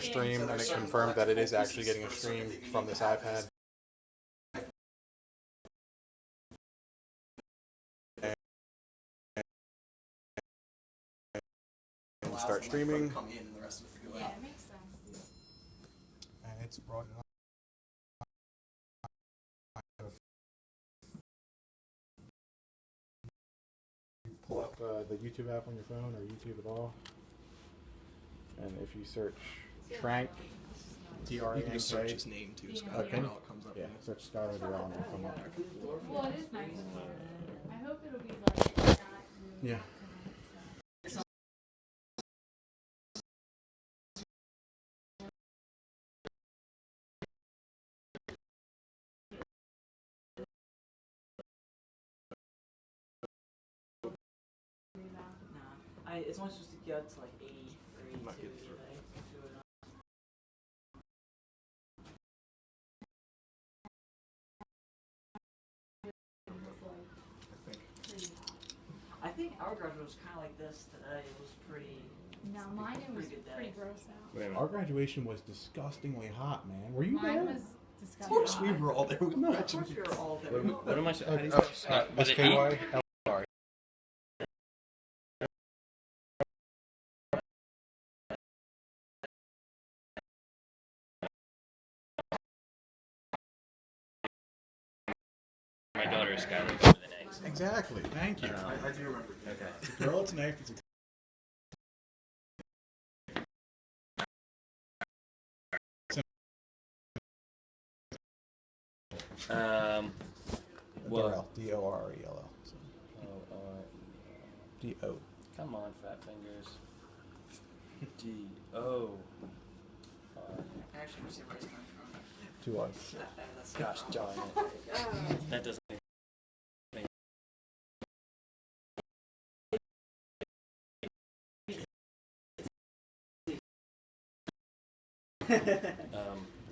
stream, and it confirmed that it is actually getting a stream from this iPad. And start streaming. Yeah, it makes sense. And it's brought pull up the YouTube app on your phone or YouTube at all, and if you search Trank, You can just search his name too, Scott. Okay. And all it comes up. Yeah, search Skylar Durrell and it'll come up. Well, it is nice in here. I hope it'll be like not really Yeah. It's only supposed to get to like 80 or 82 Might get today. I think our graduate was kind of like this today. It was pretty. No, mine it was Pretty good day. pretty gross out. Wait a minute. Our graduation was disgustingly hot, man. Were you Mine there? was Of disgusting. course we were all there. We No. Of course we were all there. What am I saying? Miss KY? My daughter is Skylar with an X. Exactly. Thank you. I do remember. Okay. The girl tonight is Well, D-O-R-E-L-L. D-O. come on, fat fingers. D-O. Actually, see where it's coming from. Two R's. That's Gosh darn it. That doesn't make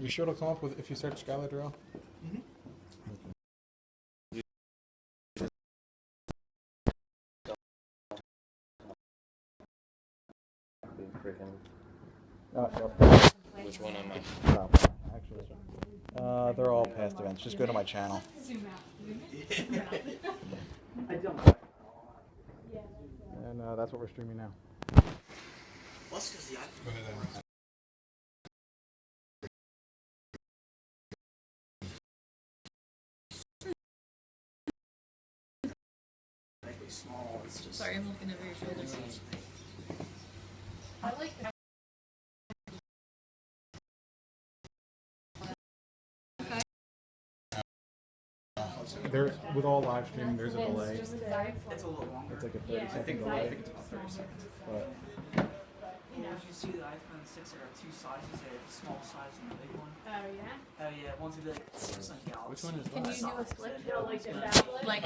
You sure it'll come up with if you search Skylar Durrell? which one am I? No, actually, they're all past events. Just go to my channel. Zoom out. I don't. And that's what we're streaming now. Plus, because the iPhone. Go ahead and Small. It's just. Sorry, I'm looking over your shoulders. I like that. there, with all live streaming, there's a delay. Just 'cause I It's a little longer. It's like a Yeah, 30-second I delay. think it's about 30 seconds. But You know, if you see the iPhone 6, there are two sizes. There are the small size and the big one. Oh yeah. Oh yeah, one's gonna be like Samsung Galaxy. Which one is Can you that? do a flip? Yeah, Like the gonna- tablet? Like,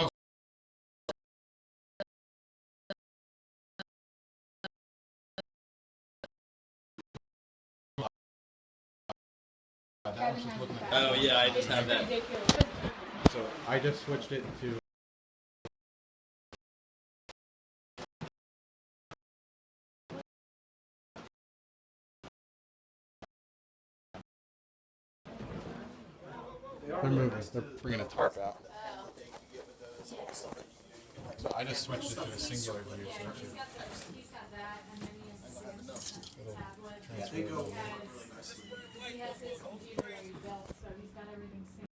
Kevin has the Oh yeah, I just have that. ridiculous. so I just switched it to. They're moving. They're bringing a tarp out. So I just switched it to a singular view, so it should He's got that, and then he has his tablet. transfer. They go the- He has his computer that he built, so he's got everything synced.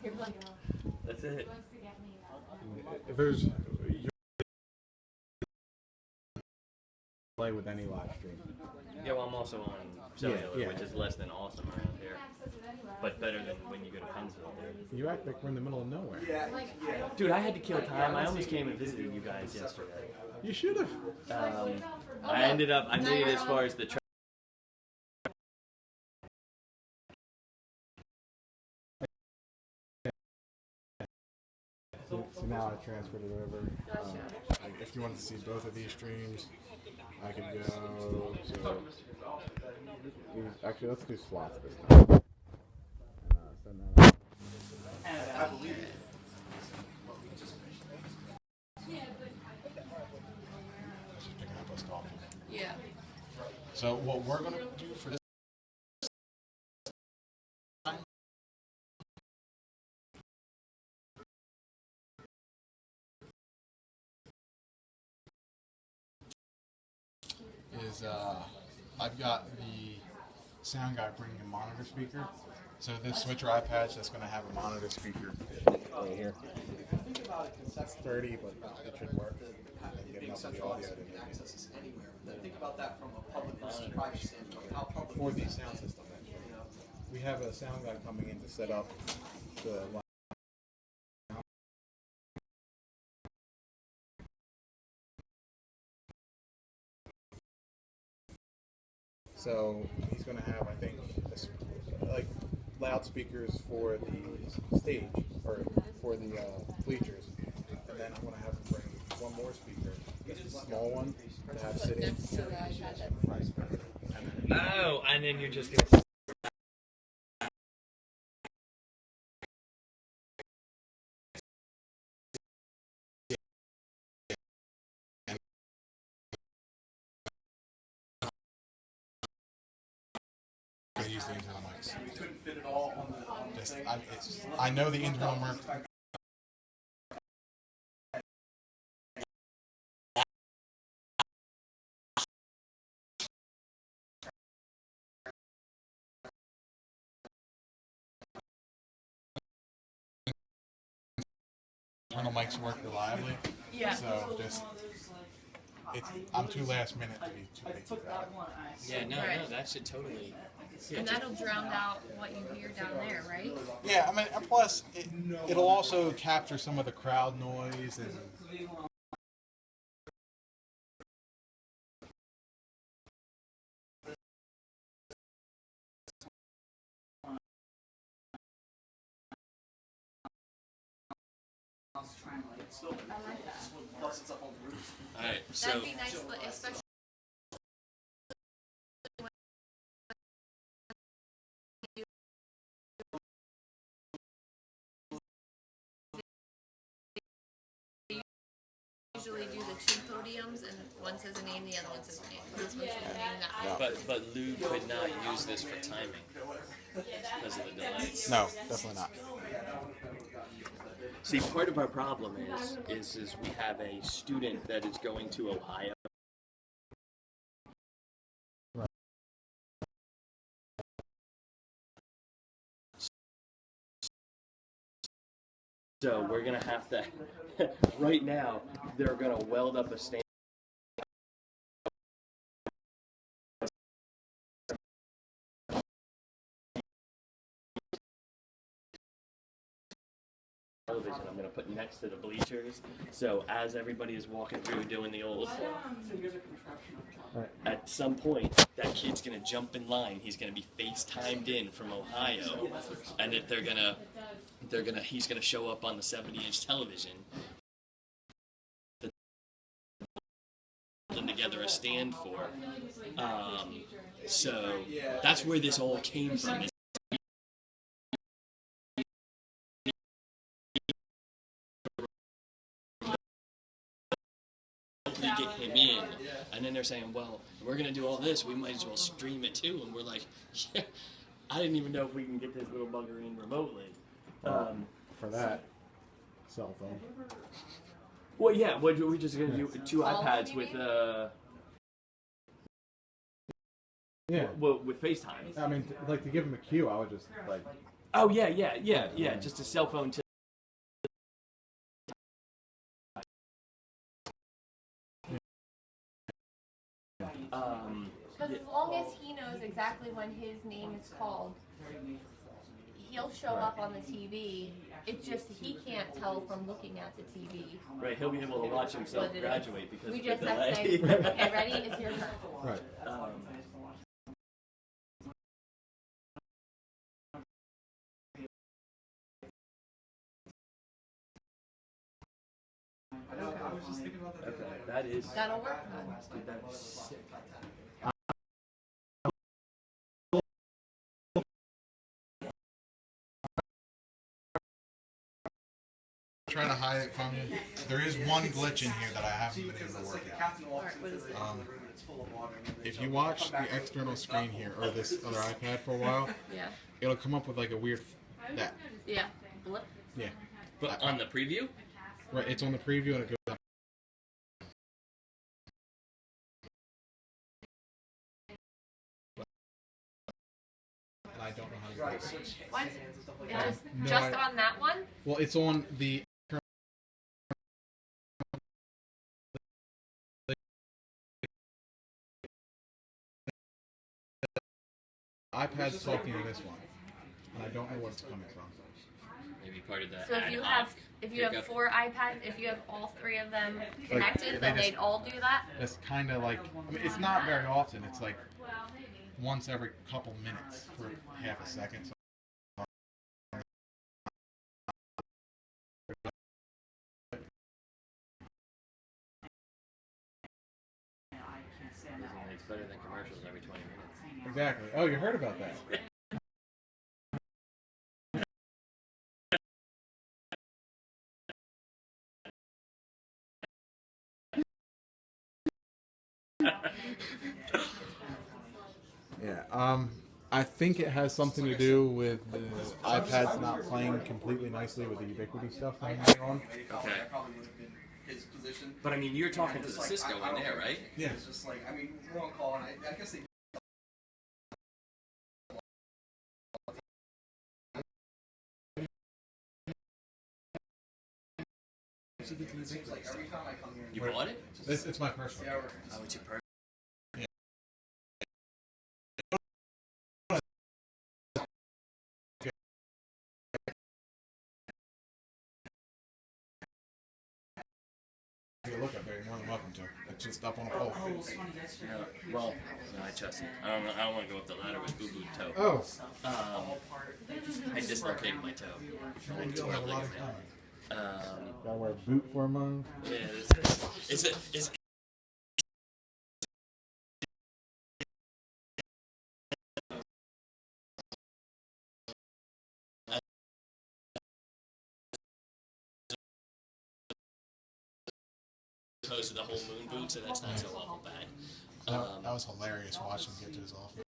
You're like, That's he it. wants to get me that. If there's you play with any live stream. Yeah, well, I'm also on cellular, Yeah. which is less than awesome around here, Access it anywhere. but better than when you go to Pennsville, dude. You act like we're in the middle of nowhere. Like, I don't Dude, I had to kill time. I almost came and visited you guys yesterday. You should have. I ended up, I made it as far as the. So now I transferred it over. Like if you wanted to see both of these streams, I could go. So actually, let's do slots this time. So what we're going to do for this is I've got the sound guy bringing a monitor speaker. So this switcher eye patch that's going to have a monitor speaker right here. It's 30, but it should work. And get enough of the audio to access this anywhere. But think about that from a public versus private standpoint. How public for the sound system. We have a sound guy coming in to set up the. So he's going to have, I think, like loudspeakers for the stage or for the bleachers, and then I'm going to have him bring one more speaker, a small one, to have sitting. Next to the iPad. Oh, and then you're just gonna. Use the internal mics. I know the internal mic. Internal mics work reliably. Yeah. So I'm too last minute to be too big. Yeah, no, Right. no, that should totally. And that'll drown out what you hear down there, right? Yeah, I mean, and plus it'll also capture some of the crowd noise and. plus it's up on the roof. All right, so That'd be nice, especially. Usually do the two podiums, and one says a name, the other one says a name. This one's a name now. but Lou could not use this for timing because of the delay. No, definitely not. See, part of our problem is we have a student that is going to Ohio. So we're gonna have to. Right now, they're gonna weld up a stand. Television I'm going to put next to the bleachers, so as everybody is walking through doing the old at some point that kid's going to jump in line. He's going to be FaceTimed in from Ohio, and if he's going to show up on the 70-inch television, putting together a stand for, so that's where this all came from. Get him in, and then they're saying, well, we're gonna do all this, we might as well stream it too, and we're like, yeah, I didn't even know if we can get this little bugger in remotely. For that, cell phone. Well, yeah, we're just gonna do two All iPads TV? with Yeah. well, with FaceTime. I mean, like to give him a cue, I would just like. Oh yeah, just a cell phone to. Because as long as he knows exactly when his name is called, he'll show up on the TV. It's just he can't tell from looking at the TV. Right, he'll be able to watch himself What it is. graduate because We of just the have to delay. say, okay, ready? It's your turn. Right. I was just thinking about that. Okay, that is. That'll work. Dude, that is sick. trying to hide it from you. There is one glitch in here that I haven't been able to work out. If you watch the external screen here, or this other iPad for a while, Yeah. it'll come up with like a weird that. Yeah. Blip. Yeah. But on the preview? Right, it's on the preview and it goes up. And I don't know how to get it. What? No, Just on that one? Well, it's on the iPad's talking to this one, and I don't know what it's coming from. Maybe part of the So ad if hoc you have pickup. 4 iPads, if you have all 3 of them connected, they then just- they'd all do that? It's kind of like, I mean, it's not very often. It's like once every couple minutes for half a second. So It's better than commercials every 20 minutes. exactly. Oh, you heard about that? Yeah. I think it has something to do with the iPads not playing completely nicely with the Ubiquity stuff going on. Okay. That probably would have been his position. But I mean, you're talking to the Cisco in there, right? Yeah. It's just like, I mean, we're on call, and I guess they. It seems like every time I come here, You bought it? It's my personal. yeah, Oh, it's your per. Take a look up there. You're more than welcome to. It's just up on a pole. Oh, it's funny yesterday. No, well, no, I trust you. I don't want to go up the ladder with boo-boo toe. Oh, I dislocated my toe. I you tore have a a lot of ligament. time. Gotta wear a boot for a month. Yeah, is opposed to the whole moon boot, so that's not so awful bad. That was hilarious watching him get to his office.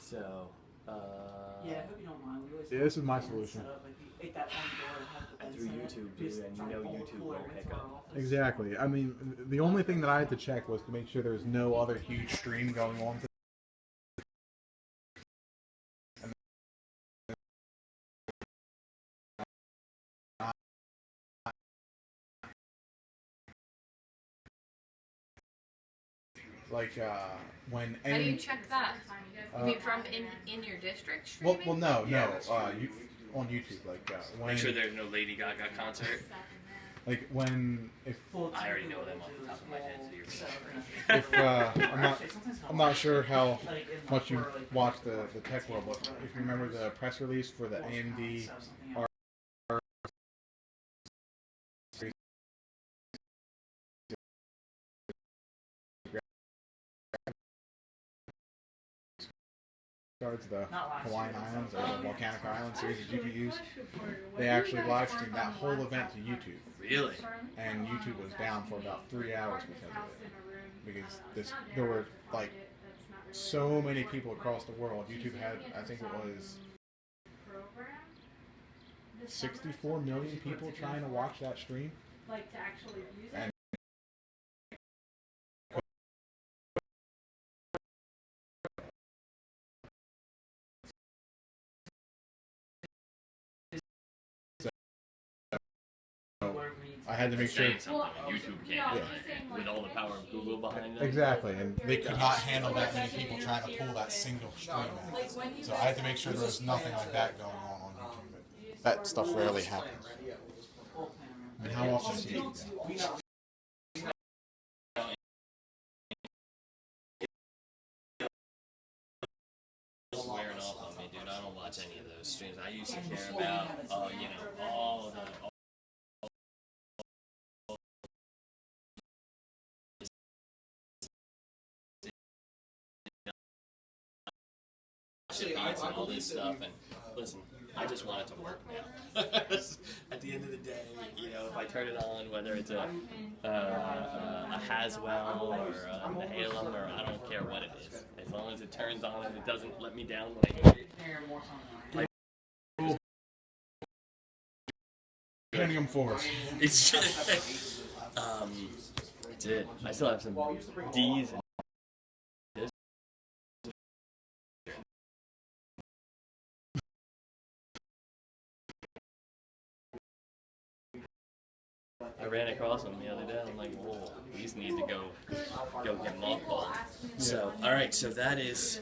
So, Yeah, I hope you don't mind. We always Yeah, this is my solution. set up, like, we ate that one door and have the bed through set up, YouTube, just dude, and you like know pull the YouTube cooler won't into pick our up. office. Exactly. I mean, the only thing that I had to check was to make sure there's no other huge stream going on. Like when How do you any check that? You mean from in your district streaming? well no you on YouTube when Make sure there's no Lady Gaga concert. like when if Full I already TV know them off the top of my head, so you're set up in a- if I'm not sure how Like, in much you for, like, watch the tech world, but if you remember the press release for the AMD set up something else. cards, the Not last Hawaiian year, Islands or the Volcanic Islands series of GPUs, they actually live streamed that whole event to YouTube, Really? and YouTube was down for about 3 hours because of it. Because there were like so many people across the world. YouTube had, I think it was 64 million people trying to watch that stream. Like to actually use it. And I had to make sure. Saying something when YouTube can't Yeah. do it, with all the power of Google behind them. Exactly, and They could not handle that many people trying to pull that single stream out. So I had to make sure there was nothing like that going on YouTube. That stuff rarely happens. I mean, how often do you do that? It's wearing off on me, dude. I don't watch any of those streams. I used to care about, all the Actually, I and all believe this that stuff. we've, And listen, I just want it to work now. At the end of the day, you know, if I turn it on, whether it's a Haswell or a Halem or I don't care what it is, as long as it turns on and it doesn't let me down when I hit it. Pentium 4s. It's just, that's it. I still have some D's and I ran across them the other day. I'm like, whoa, these need to go get mothballed. So, all right, so that is,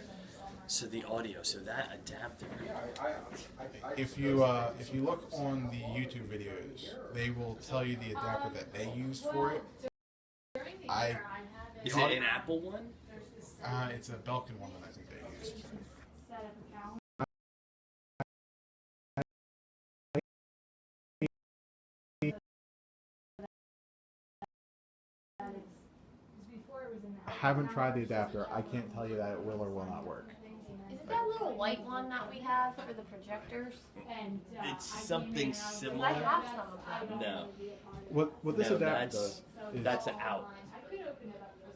so the audio, so that adapter. If you look on the YouTube videos, they will tell you the adapter that they used for it. Is it an Apple one? It's a Belkin one that I think they used. I haven't tried the adapter. I can't tell you that it will or will not work. Is it that little white one that we have for the projectors? It's something 'Cause I similar. have some of them. No, What this no, adapter does is that's out. I could open it up for the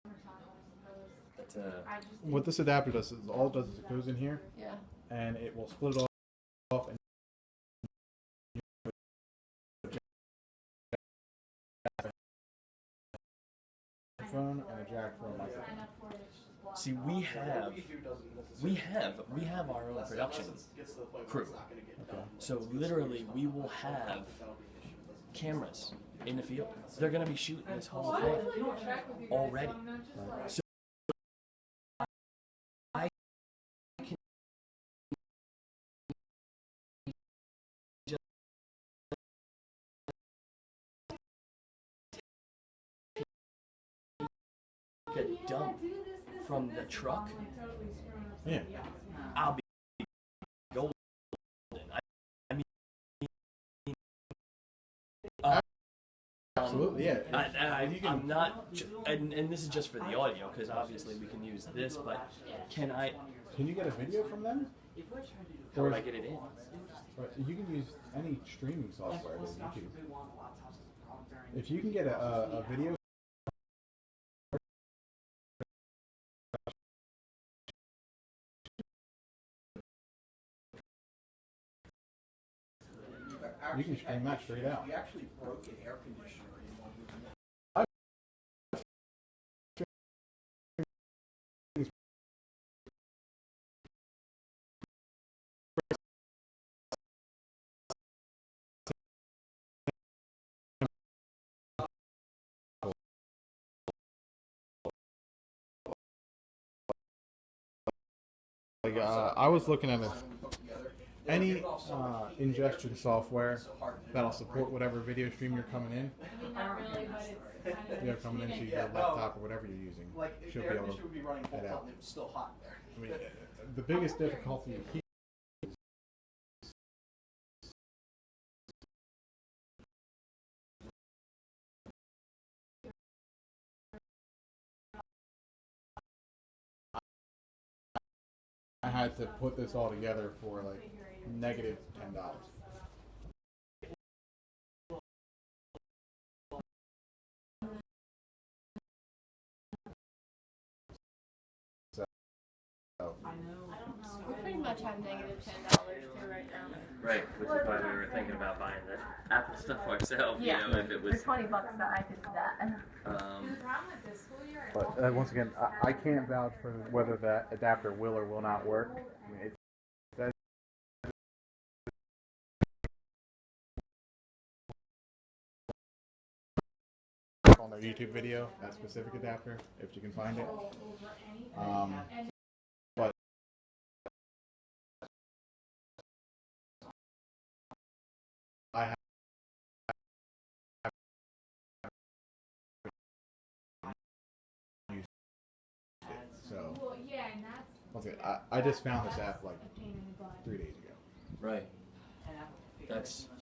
summertime, I suppose. That's I just what this adapter does is all it does is it goes in here Yeah. and it will split it off and phone and a jack for a microphone. See, we have our own production crew. So literally, we will have cameras in the field. They're gonna be shooting this whole thing already. So I can just take a dump from the truck. Yeah. I'll be golden. I mean, Absolutely, yeah. I'm not, and this is just for the audio because obviously we can use this, but can Can you get a video from them? how would I get it in? Or you can use any streaming software with YouTube. If you can get a video. You can stream that straight out. We actually broke an air conditioner in one room. Like I was looking at any ingestion software that'll support whatever video stream you're coming in. not really, but it's kind of. You're coming into your laptop or whatever you're using. Like, if Should the be air able conditioner would be running to full get tilt out. and it was still hot in there. I mean, the biggest difficulty here I had to put this all together for like negative $10. We pretty much have negative $10 too right now. Right, which is why we were thinking about buying the Apple stuff ourselves. Yeah. You know, if it was. For $20 that I could do that. The problem with this school year, But once again, I can't vouch for whether that adapter will or will not work. I mean, on their YouTube video, that specific adapter, if you can find it. But I have used it, so well, yeah, and that's once again, I just found this app like a pain in the butt. 3 days ago. Right. That's